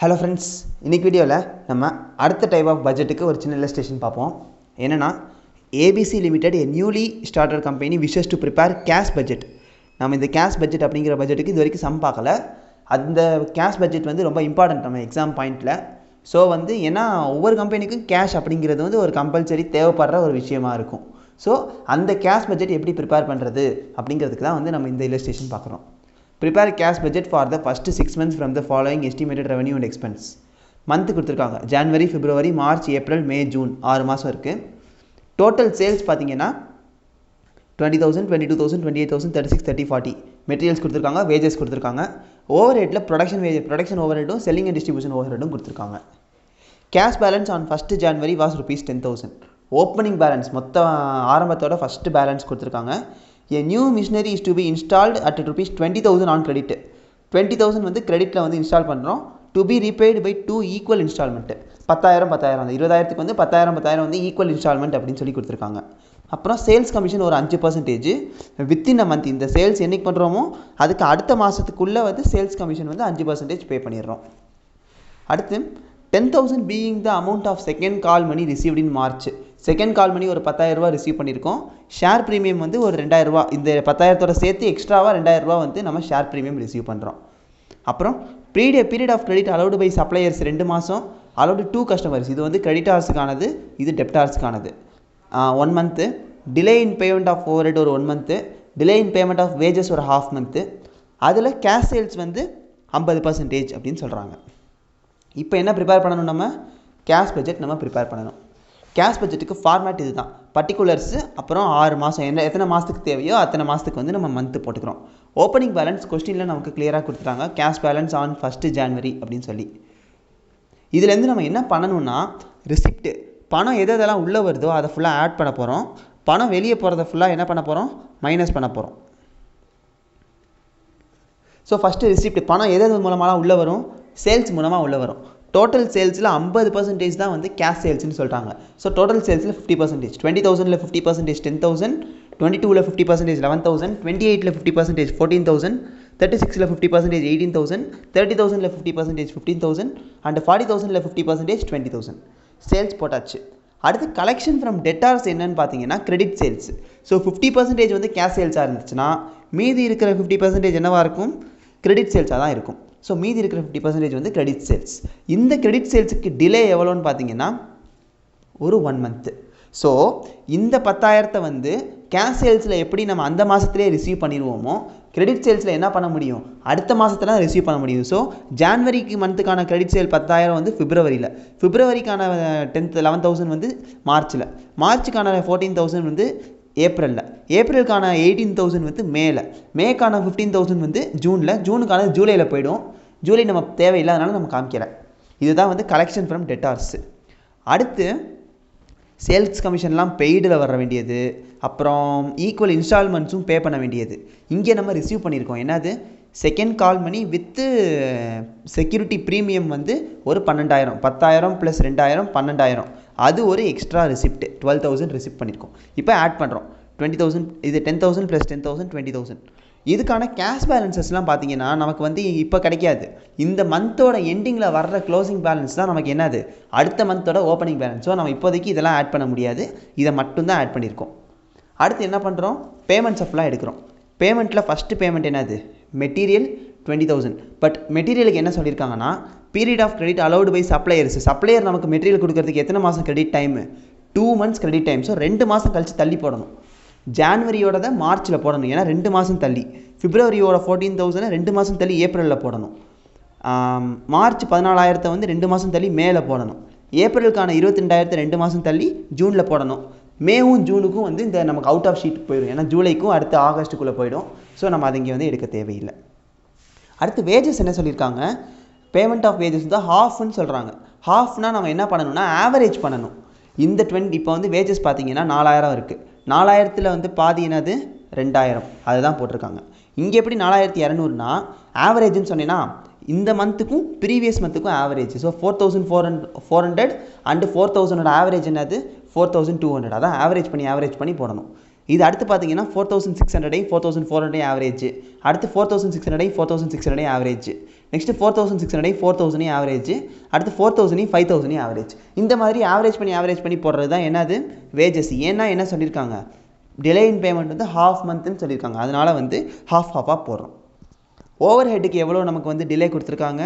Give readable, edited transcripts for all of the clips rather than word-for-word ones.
Hello friends, in this video நம்ம அடுத்த type of budget ஒரு சின்ன illustration பார்ப்போம். என்னன்னா ABC Limited a newly started company wishes to prepare cash budget. நாம இந்த cash budget அப்படிங்கிற பட்ஜெட்டுக்கு இதுவரைக்கும் சம் பார்க்கல. அந்த cash budget வந்து ரொம்ப இம்பார்ட்டன்ட் நம்ம எக்ஸாம் பாயிண்ட்ல. ஸோ வந்து ஏன்னா ஒவ்வொரு கம்பெனிக்கும் கேஷ் அப்படிங்கிறது வந்து ஒரு கம்பல்சரி தேவைப்படுற ஒரு விஷயமா இருக்கும். ஸோ அந்த கேஷ் பட்ஜெட் எப்படி ப்ரிப்பேர் பண்ணுறது அப்படிங்கிறதுக்கு தான் வந்து நம்ம இந்த illustration பார்க்குறோம். Prepare cash budget for the first 6 months from the following estimated revenue and expense. Month கொடுத்திருக்காங்க January, February, March, April, May, June 6 மாதம் இருக்கு. Total sales பார்த்தீங்கன்னா 20,000, 22,000, 28,000, 36, 30, 40. Materials கொடுத்திருக்காங்க, wages கொடுத்திருக்காங்க. Overheadல production overheadum, selling and distribution overheadum கொடுத்திருக்காங்க. Cash balance on 1st January was rupees 10,000. Opening balance மொத்த ஆரம்பத்தோட first balance கொடுத்திருக்காங்க. A new machinery is to be installed at rupees 20,000 on credit. 20,000 வந்து கிரெடிட்ல வந்து install பண்றோம். To be repaid by 2 equal installment. 10,000 அந்த 20,000க்கு வந்து 10,000 வந்து equal instalment அப்படின்னு சொல்லி கொடுத்துருக்காங்க. அப்புறம் சேல்ஸ் கமிஷன் ஒரு 5% வித்தின் அ மந்த். இந்த சேல்ஸ் என்னைக்கு பண்ணுறோமோ அதுக்கு அடுத்த மாதத்துக்குள்ளே வந்து சேல்ஸ் கமிஷன் வந்து 5% பே பண்ணிடுறோம். அடுத்து 10,000 being the amount of second call money received in March. Second கால் மணி ஒரு 10,000 ரூபா ரிசீவ் பண்ணியிருக்கோம். ஷேர் ப்ரீமியம் வந்து ஒரு 2,000 ரூபா. இந்த 10,000தோட சேர்த்து எக்ஸ்ட்ராவாக 2,000 ரூபா வந்து நம்ம ஷேர் ப்ரீமியம் ரிசீவ் பண்ணுறோம். அப்புறம் period of credit allowed by suppliers 2 மாதம், அலௌடு 2 கஸ்டமர்ஸ். இது வந்து கிரெடிட்டார்ஸுக்கானது, இது டெப்டார்ஸுக்கானது 1 month. Delay in payment of overhead ஒரு 1 month. Delay in payment of wages ஒரு 1/2 மந்த்து. அதில் கேஷ் சேல்ஸ் வந்து 50% அப்படின்னு சொல்கிறாங்க. இப்போ என்ன ப்ரிப்பேர் பண்ணணும்? நம்ம கேஷ் பட்ஜெட் நம்ம ப்ரிப்பேர் பண்ணணும். கேஷ் பட்ஜெட்டுக்கு ஃபார்மேட் இது தான். பர்டிகுலர்ஸு அப்புறம் 6 மாதம் எத்தனை மாதத்துக்கு தேவையோ அத்தனை மாதத்துக்கு வந்து நம்ம மந்த்து போட்டுக்கிறோம். ஓப்பனிங் பேலன்ஸ் கொஸ்டினில் நமக்கு கிளியராக கொடுத்துட்டாங்க. Cash balance on 1st January அப்படின்னு சொல்லி. இதுலேருந்து நம்ம என்ன பண்ணணும்னா ரிசிப்ட்டு, பணம் எதெல்லாம் உள்ளே வருதோ அதை ஃபுல்லாக ஆட் பண்ண போகிறோம். பணம் வெளியே போகிறத ஃபுல்லாக என்ன பண்ண போகிறோம்? மைனஸ் பண்ண போகிறோம். ஸோ ஃபஸ்ட்டு ரிசிப்ட், பணம் எது மூலமாக உள்ளே வரும்? சேல்ஸ் மூலமாக உள்ளே வரும். டோட்டல் சேல்ஸில் 50% தான் வந்து கேஷ் சேல்ஸ்னு சொல்கிறாங்க. ஸோ டோட்டல் சேல்ஸில் 50%. 20,000ல் 50% 10,000, 22ல் 50% 11,000, 28ல் 50% 14,000, 36ல் 50% 18,000, 30,000ல் 50% 15,000 அண்ட் 40,000ல் 50% 20,000. சேல்ஸ் போட்டாச்சு. அடுத்து கலெக்ஷன் ஃப்ரம் டெட்டார்ஸ் என்னன்னு பார்த்தீங்கன்னா கிரெடிட் சேல்ஸ். ஸோ 50% வந்து கேஷ் சேல்ஸாக இருந்துச்சுன்னா மீதி இருக்கிற 50% என்னவாக இருக்கும்? கிரெடிட் சேல்ஸாக தான் இருக்கும். ஸோ மீதி இருக்கிற 50% வந்து கிரெடிட் சேல்ஸ். இந்த கிரெடிட் சேல்ஸுக்கு டிலே எவ்வளோன்னு பார்த்தீங்கன்னா ஒரு 1 மந்த்து. ஸோ இந்த 10,000 வந்து கேஷ் சேல்ஸில் எப்படி நம்ம அந்த மாதத்துலேயே ரிசீவ் பண்ணிடுவோமோ கிரெடிட் சேல்ஸில் என்ன பண்ண முடியும்? அடுத்த மாதத்தில் தான் ரிசீவ் பண்ண முடியும். ஸோ ஜான்வரிக்கு மந்த்துக்கான கிரெடிட் சேல் 10,000 வந்து பிப்ரவரியில், பிப்ரவரிக்கான 11,000 வந்து மார்ச்சில், மார்ச்சுக்கான 14,000 வந்து ஏப்ரலில், ஏப்ரலுக்கான 18,000 வந்து மேக்கான 15,000 வந்து ஜூனில், ஜூனுக்கான ஜூலையில் போய்டும். ஜூலை நம்ம தேவையில்லாதனால நம்ம காமிக்கல. இதுதான் வந்து கலெக்ஷன் ஃப்ரம் டெட்டார்ஸு. அடுத்து சேல்ஸ் கமிஷன்லாம் பெய்டில் வர வேண்டியது, அப்புறம் ஈக்குவல் இன்ஸ்டால்மெண்ட்ஸும் பே பண்ண வேண்டியது. இங்கே நம்ம ரிசீவ் பண்ணியிருக்கோம். என்னது? செகண்ட் கால் மணி வித்து செக்யூரிட்டி ப்ரீமியம் வந்து ஒரு 12,000, 10,000 + 2,000 12,000. அது ஒரு எக்ஸ்ட்ரா ரிசிப்ட் 12,000 ரிசிப்ட் பண்ணியிருக்கோம். இப்போ ஆட் பண்ணுறோம் 20,000, இது 10,000 + 10,000 20,000. இதுக்கான கேஷ் பேலன்சஸ்லாம் பார்த்தீங்கன்னா நமக்கு வந்து இப்போ கிடைக்காது. இந்த மந்தோட எண்டிங்கில் வர்ற க்ளோசிங் பேலன்ஸ் தான் நமக்கு என்னது? அடுத்த மந்தோட ஓப்பனிங் பேலன்ஸ். ஸோ நம்ம இப்போதைக்கு இதெல்லாம் ஆட் பண்ண முடியாது. இதை மட்டும்தான் ஆட் பண்ணியிருக்கோம். அடுத்து என்ன பண்ணுறோம்? பேமெண்ட்ஸ் ஃபுல்லாக எடுக்கிறோம். பேமெண்ட்டில் ஃபஸ்ட்டு பேமெண்ட் என்னது? மெட்டீரியல் 20,000. பட் மெட்டீரியலுக்கு என்ன சொல்லியிருக்காங்கன்னா period of credit allowed by suppliers. Supplier நமக்கு மெட்டீரியல் கொடுக்கறதுக்கு எத்தனை மாதம் credit time? 2 months credit time. So 2 மாதம் கழித்து தள்ளி போடணும். ஜான்வரியோட தான் மார்ச்சில் போடணும், ஏன்னா 2 மாதம் தள்ளி. பிப்ரவரியோட 14,000 2 மாதம் தள்ளி ஏப்ரலில் போடணும். மார்ச் 14,000 வந்து 2 மாதம் தள்ளி மேலே போடணும். ஏப்ரலுக்கான 22,000 2 மாதம் தள்ளி ஜூனில் போடணும். மேவும் ஜூனுக்கும் வந்து இந்த நமக்கு அவுட் ஆஃப் ஷீட் போயிடும், ஏன்னா ஜூலைக்கும் அடுத்து ஆகஸ்ட்டுக்குள்ளே போயிடும். ஸோ நம்ம அது இங்கே வந்து எடுக்க தேவையில்லை. அடுத்து வேஜஸ் என்ன சொல்லியிருக்காங்க? பேமெண்ட் ஆஃப் வேஜஸ் தான் ஹாஃப்னு சொல்கிறாங்க. ஹாஃப்னால் நம்ம என்ன பண்ணணும்னா ஆவரேஜ் பண்ணணும். இந்த இப்போ வந்து வேஜஸ் பார்த்தீங்கன்னா 4,000 இருக்குது. 4,000ல் வந்து பாதி என்னது? 2,000. அதுதான் போட்டிருக்காங்க. இங்கே எப்படி 4,200னா ஆவரேஜ்னு சொன்னேன்னா இந்த மந்த்துக்கும் ப்ரீவியஸ் மந்த்துக்கும் ஆவரேஜ். ஸோ 4,400 அண்டு 4,000 ஆவரேஜ் என்னது? 4,200. அதான் ஆவரேஜ் பண்ணி போடணும். இது அடுத்து பார்த்தீங்கன்னா 4,600 4,400 ஆவரேஜ். அடுத்து 4,600 4,600 ஆவரேஜ். நெக்ஸ்ட்டு 4600 4000 ஆவரேஜ், அடுத்து 4000 5000 ஆவரேஜ். இந்த மாதிரி ஆவரேஜ் பண்ணி போடுறது தான் என்னது வேஜஸ். ஏன்னா என்ன சொல்லியிருக்காங்க, டிலே இன் பேமெண்ட் வந்து ஹாஃப் மந்த்னு சொல்லியிருக்காங்க, அதனால் வந்து ஹாஃபாக போடுறோம். ஓவர் ஹெட்டுக்கு எவ்வளோ நமக்கு வந்து டிலே கொடுத்துருக்காங்க,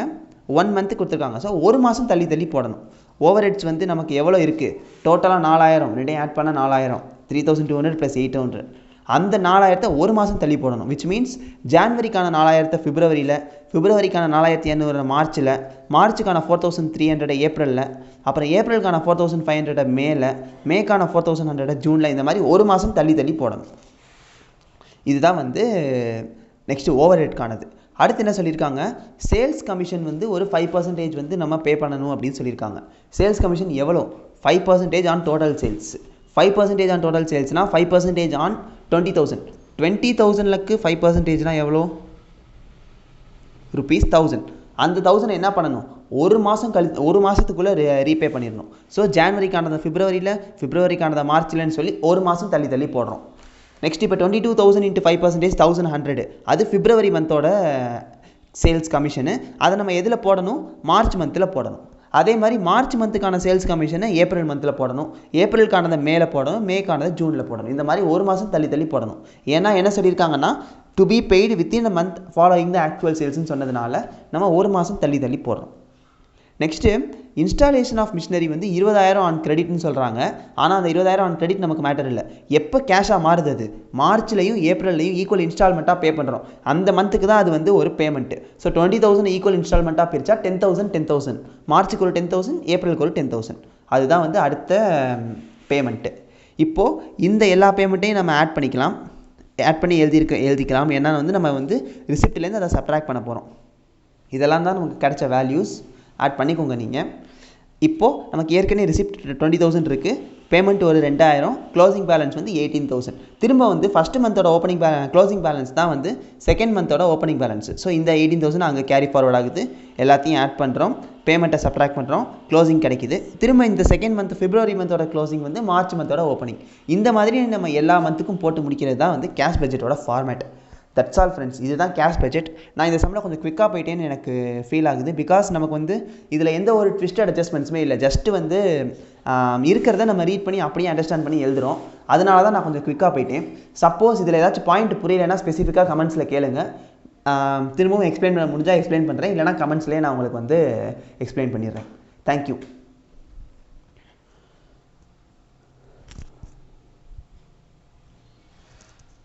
1 மந்த்து கொடுத்துருக்காங்க. ஸோ ஒரு மாதம் தள்ளி போடணும். ஓவர் ஹெட்ஸ் வந்து நமக்கு எவ்வளோ இருக்குது, டோட்டலாக 4000, ரெண்டையும் ஆட் பண்ணால் 4000, 3200 + 800. அந்த 4000 ஒரு மாதம் தள்ளி போடணும். விச் மீன்ஸ் ஜான்வரிக்கான 4000 பிப்ரவரியில், பிப்ரவரிக்கான 4200 மார்ச்சில், மார்ச்சுக்கான 4300 ஏப்ரலில், அப்புறம் ஏப்ரலுக்கான 4500 மேல, மேக்கான 4100 ஜூனில். இந்த மாதிரி ஒரு மாதம் தள்ளி போடணும். இதுதான் வந்து நெக்ஸ்ட்டு ஓவர் ஹெட்கானது. அடுத்து என்ன சொல்லியிருக்காங்க, சேல்ஸ் கமிஷன் வந்து ஒரு 5% வந்து நம்ம பே பண்ணணும் அப்படின்னு சொல்லியிருக்காங்க. சேல்ஸ் கமிஷன் எவ்வளோ, 5% on total sales. 5% on total சேல்ஸ்னால் 5% ஆன் 20,000. 20,000க்கு 5%னா எவ்வளோ, ₹1000. அந்த 1000 என்ன பண்ணணும், ஒரு மாதத்துக்குள்ளே ரீபே பண்ணிடணும். ஸோ ஜான்வரிக்கானதை பிப்ரவரியில், பிப்ரவரிக்கானதை மார்ச்லன்னு சொல்லி ஒரு மாதம் தள்ளி போடுறோம். நெக்ஸ்ட் இப்போ 22,000 × 5% 1100. அது பிப்ரவரி மந்தோட சேல்ஸ் கமிஷனு. அதை நம்ம எதில் போடணும், மார்ச் மந்தில் போடணும். அதே மாதிரி மார்ச் மந்த்துக்கான சேல்ஸ் கமிஷனை ஏப்ரல் மந்தில் போடணும், ஏப்ரலுக்கானதை மேலே போடணும், மேக்கானதை ஜூனில் போடணும். இந்த மாதிரி ஒரு மாதம் தள்ளி போடணும். ஏன்னா என்ன சொல்லியிருக்காங்கன்னா, to be paid within a month following the actual சேல்ஸ்னு சொன்னதுனால நம்ம ஒரு மாதம் தள்ளி போடுறோம். நெக்ஸ்ட்டு இன்ஸ்டாலேஷன் ஆஃப் மிஷினரி வந்து 20,000 ஆன் கிரெடிட்னு சொல்கிறாங்க. ஆனால் அந்த 20,000 ஆன் கிரெடிட் நமக்கு மேட்டர் இல்லை. எப்போ கேஷாக மாறுது, அது மார்ச்லையும் ஏப்ரல்லையும் ஈக்குவல் இன்ஸ்டால்மெண்ட்டாக பே பண்ணுறோம். அந்த மந்த்துக்கு தான் அது வந்து ஒரு பேமெண்ட்டு. ஸோ 20,000 ஈக்குவல் இன்ஸ்டால்மெண்ட்டாக பிரித்தா 10,000 மார்ச்சுக்கு ஒரு 10,000, ஏப்ரலுக்கு ஒரு 10,000. அதுதான் வந்து அடுத்த பேமெண்ட்டு. இப்போது இந்த எல்லா பேமெண்ட்டையும் நம்ம ஆட் பண்ணி எழுதிக்கலாம். ஏன்னா வந்து நம்ம வந்து ரிசிப்ட்லேருந்து அதை சப்ட்ராக்ட் பண்ண போகிறோம். இதெல்லாம் தான் நமக்கு கிடைச்ச வேல்யூஸ். ஆட் பண்ணிக்கோங்க நீங்கள். இப்போது நமக்கு ஏற்கனவே ரிசிப்ட் 20,000 இருக்குது, பேமெண்ட் ஒரு 2,000, க்ளோசிங் பேலன்ஸ் வந்து 18,000. திரும்ப வந்து ஃபஸ்ட்டு மந்தோட க்ளோசிங் பேலன்ஸ் தான் வந்து செகண்ட் மந்தோட ஓப்பனிங் பேலன்ஸ். ஸோ இந்த 18,000 அங்கே கேரி ஃபார்வர்ட் ஆகுது. எல்லாத்தையும் ஆட் பண்ணுறோம், பேமெண்ட்டை சப்ட்ராக்ட் பண்ணுறோம், க்ளோசிங் கிடைக்குது. திரும்ப இந்த செகண்ட் மந்த் பிப்ரவரி மந்தோட க்ளோசிங் வந்து மார்ச் மந்தோட ஓப்பனிங். இந்த மாதிரி நம்ம எல்லா மந்த்துக்கும் போட்டு முடிக்கிறது தான் வந்து கேஷ் பட்ஜெட்டோட ஃபார்மேட். That's all friends. இதுதான் கேஷ் பட்ஜெட். நான் இந்த சம்மில் கொஞ்சம் குவிக்காக போயிட்டேன்னு எனக்கு ஃபீல் ஆகுது. பிகாஸ் நமக்கு வந்து இதில் எந்த ஒரு ட்விஸ்டட் அட்ஜஸ்ட்மெண்ட்ஸுமே இல்லை. ஜஸ்ட்டு வந்து இருக்கிறத நம்ம ரீட் பண்ணி அப்படியே அண்டர்ஸ்டாண்ட் பண்ணி எழுதுகிறோம். அதனால தான் நான் கொஞ்சம் குவிக்காக போயிட்டேன். சப்போஸ் இதில் ஏதாச்சும் பாயிண்ட் புரியலைன்னா ஸ்பெசிஃபிக்காக கமெண்ட்ஸில் கேளுங்க. திரும்பவும் எக்ஸ்பிளைன் பண்ண முடிஞ்சால் எக்ஸ்பிளைன் பண்ணுறேன், இல்லைனா கமெண்ட்ஸ்லேயே நான் உங்களுக்கு வந்து எக்ஸ்பிளைன் பண்ணிடுறேன். தேங்க்யூ.